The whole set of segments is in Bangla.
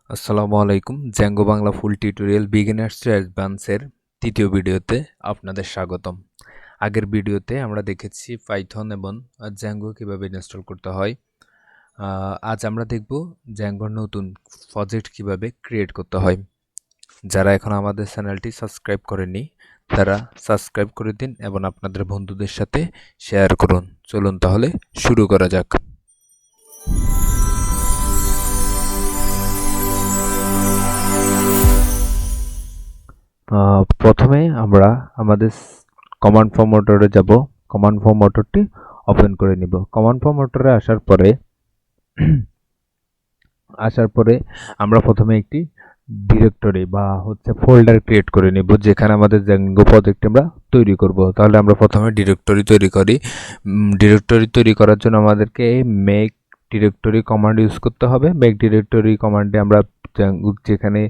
আসসালামু আলাইকুম। Django Bangla full tutorial beginners to অ্যাডভান্সের তৃতীয় ভিডিওতে আপনাদের স্বাগতম। আগের ভিডিওতে আমরা দেখেছি পাইথন এবং জ্যাঙ্গো কিভাবে ইনস্টল করতে হয়। আজ আমরা দেখব জ্যাঙ্গোর নতুন প্রজেক্ট কিভাবে ক্রিয়েট করতে হয়। যারা এখন আমাদের চ্যানেলটি সাবস্ক্রাইব করেননি তারা সাবস্ক্রাইব করে দিন এবং আপনাদের বন্ধুদের সাথে শেয়ার করুন। চলুন তাহলে শুরু করা যাক। প্রথমে আমরা আমাদের কমান্ড ফরম্যাটরে যাব। কমান্ড ফরম্যাটরটি ওপেন করে নিব। কমান্ড ফরম্যাটরে আসার পরে আমরা প্রথমে একটি ডিরেক্টরি বা ফোল্ডার ক্রিয়েট করে নিব, যেখানে আমাদের জ্যাঙ্গো প্রজেক্ট আমরা তৈরি করব। তাহলে আমরা প্রথমে ডিরেক্টরি তৈরি করি। ডিরেক্টরি তৈরি করার জন্য আমাদেরকে মেক ডিরেক্টরি কমান্ড ইউজ করতে হবে। মেক ডিরেক্টরি কমান্ডে আমরা যেখানে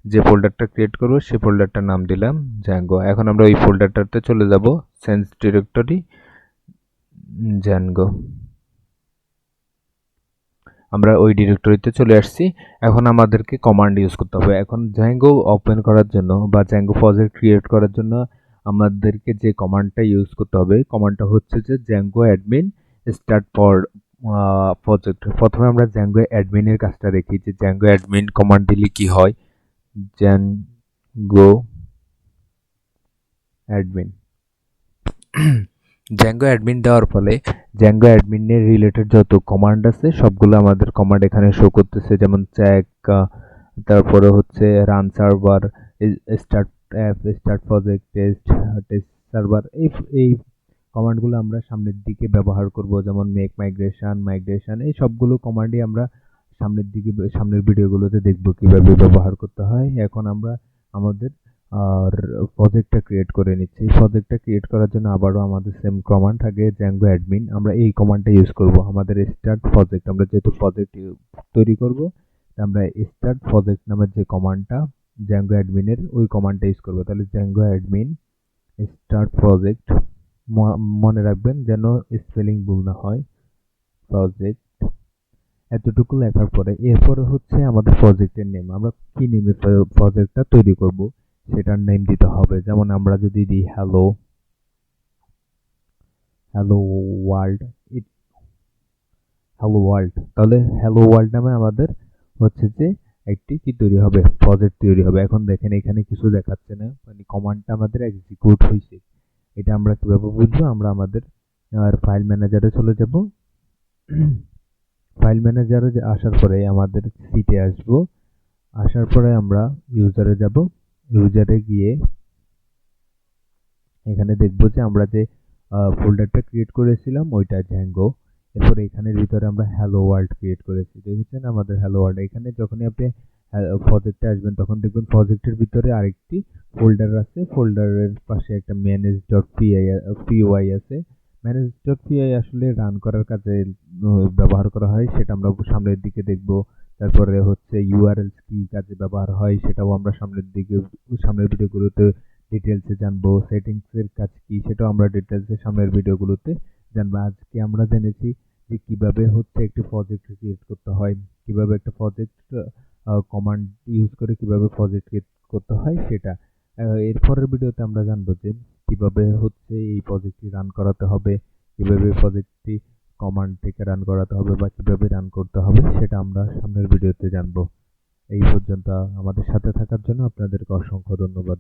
যে ফোল্ডারটা ক্রিয়েট করব সেই ফোল্ডারটার নাম দিলাম জ্যাঙ্গো। এখন আমরা ওই ফোল্ডারটাতে চলে যাব, চেঞ্জ ডিরেক্টরি জ্যাঙ্গো। আমরা ওই ডিরেক্টরিতে চলে আসছি। এখন আমাদেরকে কমান্ড ইউজ করতে হবে। এখন জ্যাঙ্গো ওপেন করার জন্য বা জ্যাঙ্গো প্রজেক্ট ক্রিয়েট করার জন্য আমাদেরকে যে কমান্ডটা ইউজ করতে হবে, কমান্ডটা হচ্ছে যে Zango admin start for project. প্রথমে আমরা জ্যাঙ্গো অ্যাডমিনের কাজটা দেখি যে জ্যাঙ্গো অ্যাডমিন কমান্ড দিলে কি হয়। জ্যাঙ্গো অ্যাডমিন জ্যাঙ্গো অ্যাডমিন দেওয়ার ফলে জ্যাঙ্গো অ্যাডমিনের রিলেটেড যত কমান্ড আছে সবগুলো আমাদের কমান্ড এখানে শো করতেছে, যেমন চেক, তারপরে run server, start app, start project, test server. এই কমান্ডগুলো আমরা সামনের দিকে ব্যবহার করব, যেমন মেক মাইগ্রেশন। এই সবগুলো কমান্ডই আমরা সামনের ভিডিওগুলোতে দেখব কিভাবে ব্যবহার করতে হয়। এখন আমরা আমাদের আর প্রজেক্টটা ক্রিয়েট করে নিচ্ছি। প্রজেক্টটা ক্রিয়েট করার জন্য আবারও আমাদের সেম কমান্ড, আগে জ্যাঙ্গো অ্যাডমিন, আমরা এই কমান্ডটা ইউজ করব। আমাদের স্টার্ট প্রজেক্ট, আমরা যেহেতু প্রজেক্ট তৈরি করব, আমরা স্টার্ট প্রজেক্ট নামের যে কমান্ডটা জ্যাঙ্গো অ্যাডমিনের, ওই কমান্ডটা ইউজ করব। তাহলে জ্যাঙ্গো অ্যাডমিন স্টার্ট প্রজেক্ট, মনে রাখবেন যেন স্পেলিং ভুল না হয়। প্রজেক্ট এতটুকু লেখার পরে এরপরে আমাদের প্রজেক্টের নেম। আমরা কি নেমে প্রজেক্টটা তৈরি করব সেটার নেম দিতে হবে। যেমন আমরা যদি দিই হ্যালো ওয়ার্ল্ড, তাহলে হ্যালো ওয়ার্ল্ড নামে আমাদের যে একটি কি তৈরি হবে, প্রজেক্ট তৈরি হবে। এখন দেখেন এখানে কিছু দেখাচ্ছে না, মানে কমান্ডটা আমাদের এক্সিকিউট হয়েছে। এটা আমরা কিভাবে বুঝবো? আমরা আমাদের ফাইল ম্যানেজারে চলে যাব। ফাইল ম্যানেজারে আসার পরে আমাদের সিটে আসবো। আসার পরে আমরা ইউজারে যাব। ইউজারে গিয়ে এখানে দেখবো যে আমরা যে ফোল্ডারটা ক্রিয়েট করেছিলাম ওইটা জ্যাঙ্গো। এরপরে এখানের ভিতরে আমরা হ্যালো ওয়ার্ল্ড ক্রিয়েট করেছি, দেখেছেন আমাদের হ্যালো ওয়ার্ল্ড। এখানে যখনই আপনি প্রজেক্টে আসবেন তখন দেখবেন প্রজেক্টের ভিতরে আরেকটি ফোল্ডার আছে। ফোল্ডারের পাশে একটা manage.py আছে। manage.py আসলে রান করার কাজে ব্যবহার করা হয়, সেটা আমরা সামনের দিকে দেখব। তারপরে ইউআরএল কি কাজে ব্যবহার হয় সেটাও আমরা সামনের ভিডিওগুলোতে ডিটেলসে জানবো। সেটিংসের কাজ কি সেটাও আমরা ডিটেলসে সামনের ভিডিওগুলোতে জানবো। আজকে আমরা জেনেছি যে কিভাবে একটি প্রজেক্ট ক্রিয়েট করতে হয়, কিভাবে একটা প্রজেক্ট কমান্ড ইউজ করে কিভাবে প্রজেক্ট ক্রিয়েট করতে হয় সেটা। এরপরের ভিডিওতে আমরা জানবো যে কিভাবে এই প্রজেক্টটি রান করাতে হবে, কিভাবে প্রজেক্টটি কমান্ড থেকে রান করাতে হবে বা কিভাবে রান করতে হবে সেটা আমরা সামনের ভিডিওতে জানবো। এই পর্যন্ত আমাদের সাথে থাকার জন্য আপনাদেরকে অসংখ্য ধন্যবাদ।